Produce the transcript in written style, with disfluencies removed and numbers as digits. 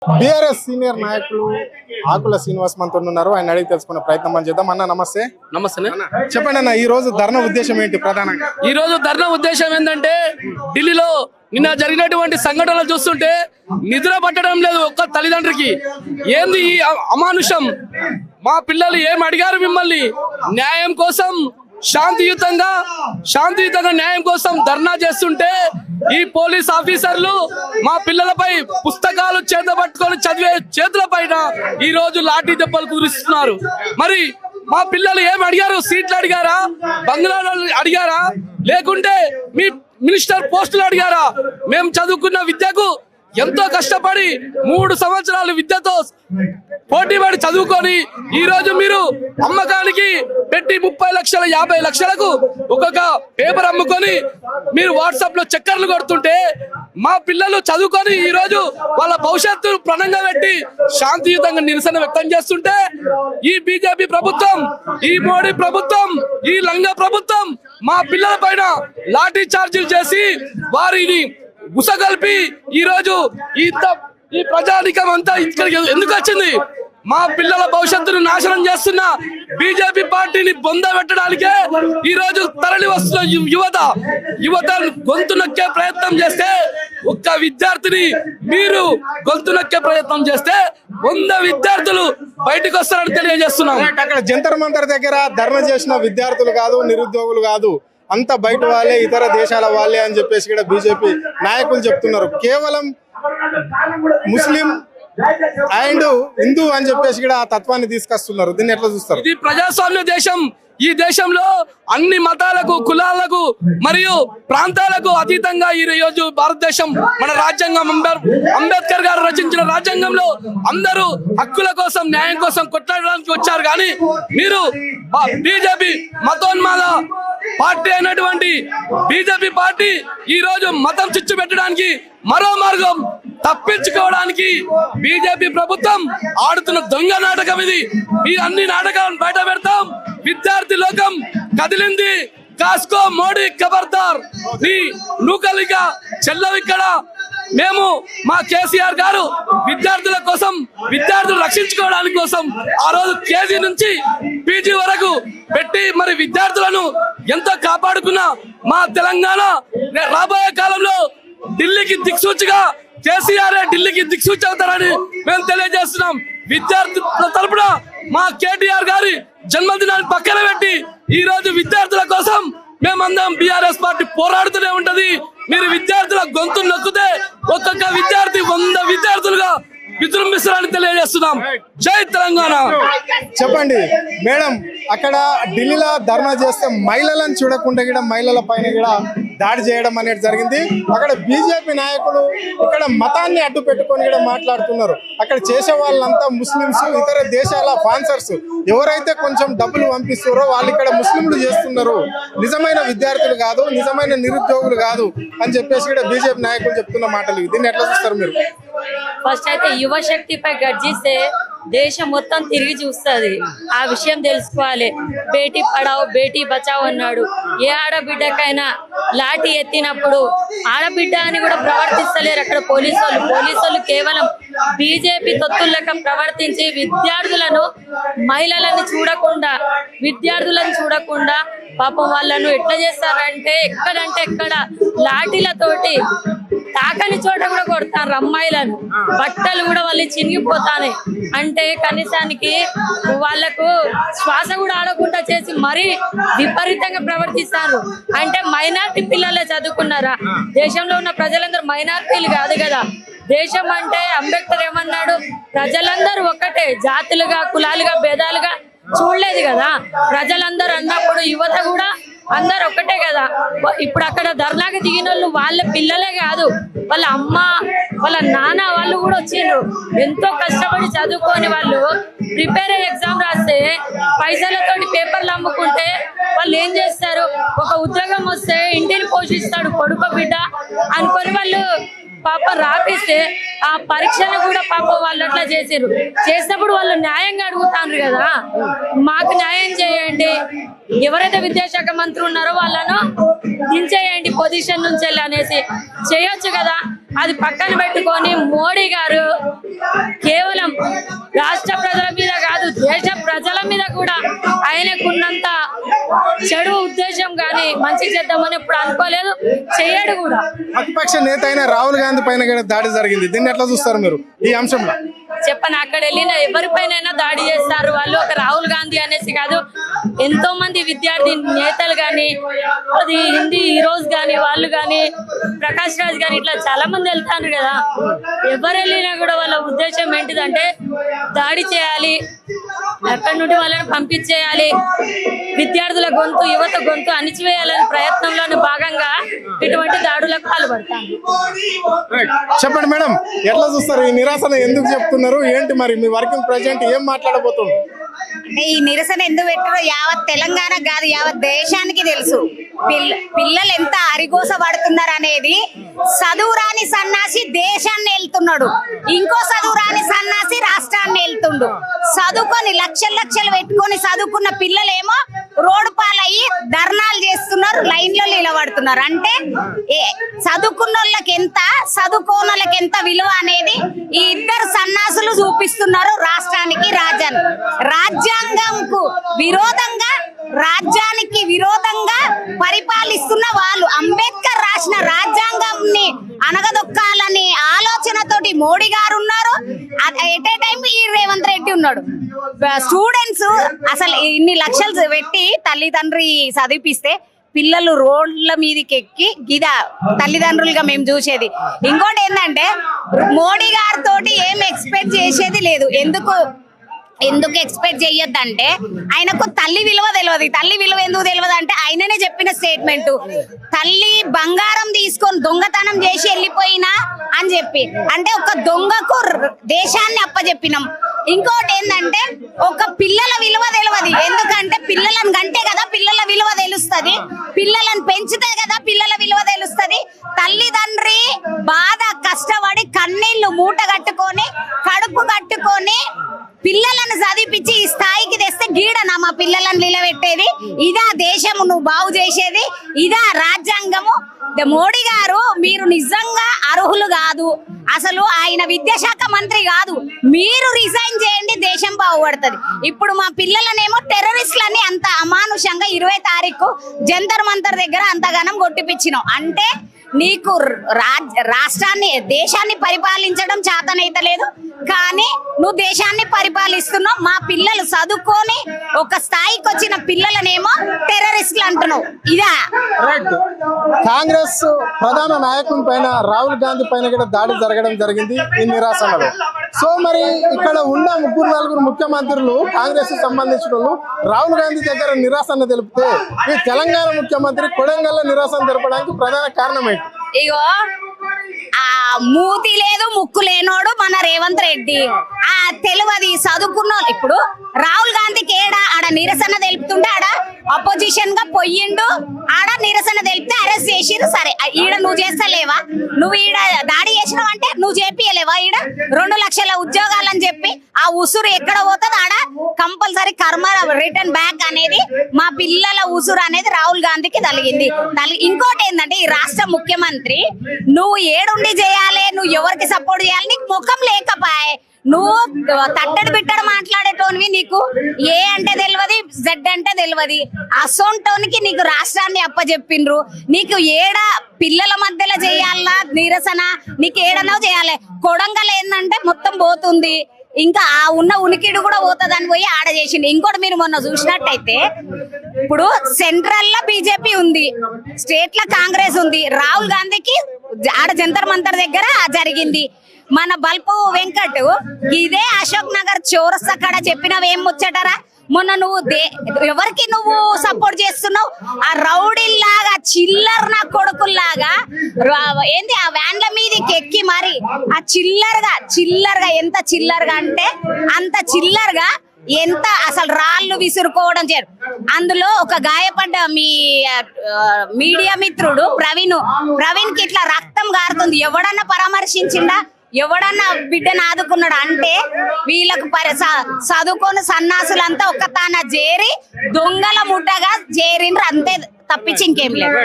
BRS senior నాయకులు ఆకుల శ్రీనివాస్ మనతో ఉన్నారు. ఆయన అడిగి తెలుసుకునే ప్రయత్నం మనం చేద్దాం. అన్న నమస్తే. నమస్తే. చెప్పండి అన్న, ఈ రోజు ధర్నా ఉద్దేశం ఏంటి? ప్రధానంగా ఈ రోజు ధర్నా ఉద్దేశం ఏంటంటే ఢిల్లీలో నిన్న జరిగినటువంటి సంఘటనలు చూస్తుంటే నిద్ర పట్టడం లేదు ఒక్క తల్లిదండ్రికి. ఏంది ఈ అమానుషం? మా పిల్లలు ఏం అడిగారు మిమ్మల్ని? న్యాయం కోసం శాంతియుతంగా న్యాయం కోసం ధర్నా చేస్తుంటే ఈ పోలీస్ ఆఫీసర్లు మా పిల్లలపై పుస్తకాలు చేతబట్టుకొని చదివే చేతుల పైన ఈ రోజు లాఠీ దెబ్బలు కురిస్తున్నారు. మరి మా పిల్లలు ఏం అడిగారు? సీట్లు అడిగారా? బంగ్లాలు అడిగారా? లేకుంటే మీ మినిస్టర్ పోస్టులు అడిగారా? మేము చదువుకున్న విద్యకు ఎంతో కష్టపడి 3 సంవత్సరాలు విద్యతో పోటీపడి చదువుకొని ఈ రోజు మీరు అమ్మకానికి పెట్టి 30 లక్షల 50 లక్షలకు ఒక్కొక్క పేపర్ అమ్ముకొని మీరు వాట్సాప్ లో చక్కర్లు కొడుతుంటే మా పిల్లలు చదువుకొని ఈ రోజు వాళ్ళ భవిష్యత్తు ప్రణంగా పెట్టి శాంతియుతంగా నిరసన వ్యక్తం చేస్తుంటే ఈ బీజేపీ ప్రభుత్వం, ఈ మోడీ ప్రభుత్వం, ఈ లంగా ప్రభుత్వం మా పిల్లల పైన లాఠీ చార్జీలు చేసి వారిని గుసగల్పి ఈ రోజు ఈ ప్రజానికం అంతా ఇక్కడికి ఎందుకు వచ్చింది? మా పిల్లల భవిష్యత్తును నాశనం చేస్తున్న బీజేపీ పార్టీని బొంద పెట్టడానికే ఈ రోజు తరలి వస్తున్న యువత గొంతు నొక్కే ప్రయత్నం చేస్తే, ఒక్క విద్యార్థిని మీరు గొంతు నొక్కే ప్రయత్నం చేస్తే 100 విద్యార్థులు బయటకు వస్తారని తెలియజేస్తున్నాం. అక్కడ జంతర్ మంతర్ దగ్గర ధర్నా చేసిన విద్యార్థులు కాదు, నిరుద్యోగులు కాదు, అంత బయట వాళ్ళే, ఇతర దేశాల వాళ్ళే అని చెప్పేసి కూడా బీజేపీ నాయకులు చెప్తున్నారు. కేవలం ముస్లిం అండ్ హిందూ అని చెప్పేసి కూడా ఆ తత్వాన్ని తీసుకొస్తున్నారు. దీన్ని ఎట్లా చూస్తారు? ఇది ప్రజాస్వామ్య దేశం. ఈ దేశంలో అన్ని మతాలకు, కులాలకు మరియు ప్రాంతాలకు అతీతంగా ఈ రోజు భారతదేశం మన రాజ్యాంగం అంబేద్కర్ గారు రచించిన రాజ్యాంగంలో అందరూ హక్కుల కోసం, న్యాయం కోసం కొట్లాడడానికి వచ్చారు. కానీ మీరు బీజేపీ మతోన్మాద పార్టీ అయినటువంటి బీజేపీ పార్టీ ఈ రోజు మతం చిచ్చు పెట్టడానికి, మరో మార్గం తప్పించుకోవడానికి బీజేపీ ప్రభుత్వం ఆడుతున్న దొంగ నాటకం ఇది. ఈ అన్ని నాటకాలను బయట పెడతాం. విద్యార్థి లోకం కదిలింది. కాస్కో మోడీ ఖబర్దార్. నీ నూకలిగా చెల్లవిక్కడ. మేము మా కేసీఆర్ గారు విద్యార్థుల కోసం, విద్యార్థులు రక్షించుకోవడానికి కోసం ఆ రోజు కేజీ నుంచి పీజీ వరకు పెట్టి మరి విద్యార్థులను ఎంతో కాపాడుకున్న మా తెలంగాణ రాబోయే కాలంలో ఢిల్లీకి దిక్సూచిగా కేసీఆర్ ఢిల్లీకి దిక్సూచి అవుతారని మేము తెలియజేస్తున్నాం. విద్యార్థుల తరపున మా కేటీఆర్ గారి జన్మదినాన్ని పక్కన పెట్టి ఈ రోజు విద్యార్థుల కోసం మేమందరం బీఆర్ఎస్ పార్టీ పోరాడుతూనే ఉంటది. మీరు విద్యార్థుల గొంతు నొక్కితే ఒక్కొక్క విద్యార్థి 100 విద్యార్థులుగా విజృంభిస్తారని తెలియజేస్తున్నాం. జై తెలంగాణ. చెప్పండి మేడం, అక్కడ ఢిల్లీలో ధర్నా చేస్తే మహిళలను చూడకుండా కూడా మహిళల పైన కూడా దాడి చేయడం అనేది జరిగింది. అక్కడ బీజేపీ నాయకులు ఇక్కడ మతాన్ని అడ్డు పెట్టుకొని కూడా మాట్లాడుతున్నారు. అక్కడ చేసే వాళ్ళంతా ముస్లింస్, ఇతర దేశాల స్పాన్సర్స్. ఎవరైతే కొంచెం డబ్బులు పంపిస్తారో వాళ్ళు ఇక్కడ ముస్లింలు చేస్తున్నారు, నిజమైన విద్యార్థులు కాదు, నిజమైన నిరుద్యోగులు కాదు అని చెప్పేసి కూడా బీజేపీ నాయకులు చెప్తున్న మాటలు. దీన్ని ఎట్లా చూస్తారు మీరు? ఫస్ట్ అయితే యువశక్తిపై గర్జిస్తే దేశం మొత్తం తిరిగి చూస్తుంది. ఆ విషయం తెలుసుకోవాలి. బేటీ పడావు బేటీ బచావు అన్నాడు. ఏ ఆడబిడ్డకైనా లాఠీ ఎత్తినప్పుడు ఆడబిడ్డ అని కూడా ప్రవర్తిస్తలేరు అక్కడ పోలీసులు కేవలం బీజేపీ తొత్తులక ప్రవర్తించి విద్యార్థులను, మహిళలను చూడకుండా పాపం వాళ్ళను ఎట్లా చేస్తారంటే ఎక్కడ లాఠీలతోటి తాకని చోట కూడా కొడతారు. అమ్మాయిలను బట్టలు కూడా వాళ్ళు చినిగిపోతాయి. అంటే కనీసానికి వాళ్ళకు శ్వాస కూడా ఆడకుండా చేసి మరీ విపరీతంగా ప్రవర్తిస్తారు. అంటే మైనార్టీ పిల్లలే చదువుకున్నారా? దేశంలో ఉన్న ప్రజలందరూ మైనార్టీలు కాదు కదా. దేశం అంటే అంబేద్కర్ ఏమన్నాడు? ప్రజలందరూ ఒక్కటే, జాతులుగా, కులాలుగా, భేదాలుగా చూడలేదు కదా. ప్రజలందరూ అన్నప్పుడు యువత కూడా అందరు ఒక్కటే కదా. ఇప్పుడు అక్కడ ధర్నాకి దిగిన వాళ్ళు వాళ్ళ పిల్లలే కాదు, వాళ్ళ అమ్మ, వాళ్ళ నాన్న వాళ్ళు కూడా వచ్చిండ్రు. ఎంతో కష్టపడి చదువుకొని వాళ్ళు ప్రిపేర్ అయ్యి ఎగ్జామ్ రాస్తే పైసలతోటి పేపర్లు అమ్ముకుంటే వాళ్ళు ఏం చేస్తారు? ఒక ఉద్యోగం వస్తే ఇంటిని పోషిస్తాడు కొడుకు బిడ్డ అనుకొని వాళ్ళు పాపం రాపిస్తే ఆ పరీక్షను కూడా పాపం వాళ్ళు అట్లా చేసారు. చేసినప్పుడు వాళ్ళు న్యాయంగా అడుగుతాండ్రు కదా, మాకు న్యాయం చేయండి, ఎవరైతే విద్యాశాఖ మంత్రి ఉన్నారో వాళ్ళను దించేయండి పొజిషన్ నుంచి అనేసి చేయొచ్చు కదా. అది పక్కన పెట్టుకొని మోడీ గారు కేవలం రాష్ట్ర ప్రజల మీద కాదు, దేశ ప్రజల మీద కూడా ఆయనకున్నంత చెడు ఉద్దేశం కానీ మంచి చేద్దామని ఎప్పుడు అనుకోలేదు, చేయడు కూడా. ప్రతిపక్ష నేత అయిన రాహుల్ గాంధీ పైన కూడా దాడి జరిగింది, దీన్ని ఎట్లా చూస్తారు మీరు ఈ అంశంలో? చెప్పను, అక్కడ వెళ్ళిన ఎవరిపైనైనా దాడి చేస్తారు వాళ్ళు. ఒక రాహుల్ గాంధీ అనేసి కాదు, ఎంతో మంది విద్యార్థి నేతలు కానీ, అది హిందీ హీరోస్ కానీ, వాళ్ళు కానీ, ప్రకాష్ రాజ్ కానీ, ఇట్లా చాలా మంది వెళ్తారు కదా. ఎవరు వెళ్ళినా కూడా వాళ్ళ ఉద్దేశం ఏంటిదంటే దాడి చేయాలి, అక్కడి నుండి వాళ్ళని పంపించేయాలి, విద్యార్థుల గొంతు, యువత గొంతు అణిచివేయాలనే ప్రయత్నంలోని భాగంగా ఇటువంటి దాడులకు పాల్పడతాను. చెప్పండి మేడం, ఎట్లా చూస్తారు ఈ నిరాశన, ఎందుకు చెప్తున్నారు ఏంటి? మరి మీ వర్కింగ్ ప్రెసిడెంట్ ఏం మాట్లాడబోతుంది? అంటే ఈ నిరసన ఎందుకు పెట్టారో యావత్ తెలంగాణ కాదు, యావత్ దేశానికి తెలుసు. పిల్లలు ఎంత అరిగోస పడుతున్నారు అనేది. చదువురాని సన్నాసి దేశాన్ని వెళ్తున్నాడు, ఇంకో చదువురాని సన్నాసి రాష్ట్రాన్ని వెళ్తుండు. చదువుకొని లక్షలు లక్షలు పెట్టుకొని చదువుకున్న పిల్లలేమో రోడ్డు పాలయ్యి ధర్నాలు చేస్తున్నారు, లైన్లో నిలబడుతున్నారు. అంటే చదువుకున్న వాళ్ళకి ఎంత, చదువుకోనోళ్ళకి ఎంత విలువ అనేది ఈ ఇద్దరు సన్నాసులు చూపిస్తున్నారు రాష్ట్రానికి, రాజ్యాంగంకు విరోధంగా, రాజ్యానికి విరోధంగా పరిపాలిస్తున్న వాళ్ళు. అంబేద్కర్ రాసిన రాజ్యాంగంని అనగదొక్కాలని ఆలోచనతోటి మోడీ గారు ఉన్నారు, ఎట్ ఏ టైం ఈ రేవంత్ రెడ్డి ఉన్నాడు. స్టూడెంట్స్ అసలు ఇన్ని లక్షలు పెట్టి తల్లిదండ్రి చదివిపిస్తే పిల్లలు రోడ్ల మీదకి ఎక్కి గిదా తల్లిదండ్రులుగా మేము చూసేది. ఇంకోటి ఏంటంటే మోడీ గారితో ఏం ఎక్స్పెక్ట్ చేసేది లేదు. ఎందుకు ఎక్స్పెక్ట్ చెయ్యొద్దంటే ఆయనకు తల్లి విలువ తెలియదు. తల్లి విలువ ఎందుకు తెలియదు అంటే ఆయననే చెప్పిన స్టేట్మెంట్, తల్లి బంగారం తీసుకొని దొంగతనం చేసి వెళ్ళిపోయినా అని చెప్పి, అంటే ఒక దొంగకు దేశాన్ని అప్పచెప్పినాం. ఇంకోటి ఏంటంటే ఒక పిల్లల విలువ తెలియదు. ఎందుకంటే పిల్లలను కంటే కదా పిల్లల విలువ తెలుస్తుంది, పిల్లలను పెంచితే కదా పిల్లల విలువ తెలుస్తుంది. తల్లిదండ్రి బాధ కష్టపడి కన్నీళ్లు మూట కట్టుకొని కడుపు కట్టుకొని పిల్లలను చదివిపించి ఈ స్థాయికి తెస్తే గీడనా మా పిల్లలను నిలబెట్టేది? ఇదా దేశము నువ్వు బాగు చేసేది? ఇదా రాజ్యాంగము? మోడీ గారు మీరు నిజంగా అర్హులు కాదు, అసలు ఆయన విద్యాశాఖ మంత్రి కాదు. మీరు రిజైన్ చేయండి, దేశం బాగుపడుతుంది. ఇప్పుడు మా పిల్లలనేమో టెర్రరిస్టులని అంత అమానుషంగా 20 తారీఖు జంతర్ మంతర్ దగ్గర అంతగానం కొట్టిపించినావు. అంటే నీకు రాష్ట్రాన్ని, దేశాన్ని పరిపాలించడం చేతనైతలేదు, కానీ నువ్వు దేశాన్ని పరిపాలిస్తున్నావు. మా పిల్లలు చదువుకొని ఒక స్థాయికి వచ్చిన పిల్లలనేమో టెర్రరిస్టులు అంటున్నావు. ఇదా కాంగ్రెస్ ప్రధాన నాయకుని పైన రాహుల్ గాంధీ పైన కూడా దాడి జరగడం జరిగింది ఈ నిరాశనలో. సో మరి ఇక్కడ ఉన్న 3-4 ముఖ్యమంత్రులు కాంగ్రెస్ కి సంబంధించిన వాళ్ళు రాహుల్ గాంధీ దగ్గర నిరాశన తెలిపితే ఈ తెలంగాణ ముఖ్యమంత్రి కొడంగల్లో నిరాశన తెలపడానికి ప్రధాన కారణం ఏంటి? ఇగో ఆ మూతి లేదు ముక్కు లేనోడు మన రేవంత్ రెడ్డి. ఆ తెలియదు చదువుకున్న ఇప్పుడు రాహుల్ గాంధీకి ఆడ నిరసన తెలుపుతుంటే ఆడ అపోజిషన్ గా పోయిండు, ఆడ నిరసన తెలిపితే అరెస్ట్ చేసిరు. సరే ఈడ నువ్వు చేస్తలేవా? నువ్వు ఈడ దాడి చేసినావు అంటే నువ్వు చేపియలేవా? ఈడ 2 లక్షల ఉద్యోగాలని చెప్పి ఆ ఉసురు ఎక్కడ పోతుంది ఆడ కంపల్సరీ కర్మ రిటర్న్ బ్యాక్ అనేది మా పిల్లల ఉసురు అనేది రాహుల్ గాంధీకి తలిగింది. ఇంకోటి ఏంటంటే ఈ రాష్ట్ర ముఖ్యమంత్రి నువ్వు ఏడుండి చేయాలి, నువ్వు ఎవరికి సపోర్ట్ చేయాలి, నీకు ముఖం లేకపాయే. నువ్వు తట్టడి బిట్టడు మాట్లాడేటోనివి, నీకు ఏ అంటే తెలియదు, జెడ్ అంటే తెలియదు. అసోంటోనికి నీకు రాష్ట్రాన్ని అప్పచెప్పిండ్రు, నీకు ఏడ పిల్లల మధ్యలో చేయాలా నిరసన, నీకు ఏడనో చేయాలి. కొడంగల్ ఏంటంటే మొత్తం పోతుంది, ఇంకా ఆ ఉన్న ఉనికిడు కూడా పోతుందని పోయి ఆడ చేసిండు. ఇంకోటి మీరు మొన్న చూసినట్టయితే ఇప్పుడు సెంట్రల్ లో బీజేపీ ఉంది, స్టేట్ లో కాంగ్రెస్ ఉంది. రాహుల్ గాంధీకి ఆడ జంతర్ మంతర్ దగ్గర జరిగింది. మన బల్పు వెంకట్ ఇదే అశోక్ నగర్ చౌరస్తా కాడ చెప్పినవేం ముచ్చటరా? మొన్న నువ్వు ఎవరికి నువ్వు సపోర్ట్ చేస్తున్నావు? ఆ రౌడీల్లాగా చిల్లర్ నా కొడుకుల్లాగా ఏంది ఆ వ్యాన్ల మీదకి ఎక్కి మరి ఆ చిల్లర్గా ఎంత చిల్లర్గా అంటే అంత చిల్లర్గా ఎంత అసలు రాళ్ళు విసురుకోవడం చేయరు. అందులో ఒక గాయపడ్డ మీ మీడియా మిత్రుడు ప్రవీణ్ కి ఇట్లా రక్తం గారుతుంది, ఎవడన్నా పరామర్శించిండా, ఎవడన్నా బిడ్డను ఆదుకున్నాడు అంటే వీళ్ళకు చదువుకొని సన్నాసులంతా ఒక తాన చేరి దొంగల ముట్టగా చేరిండ్రు, అంతే తప్పించి ఇంకేం లేదు.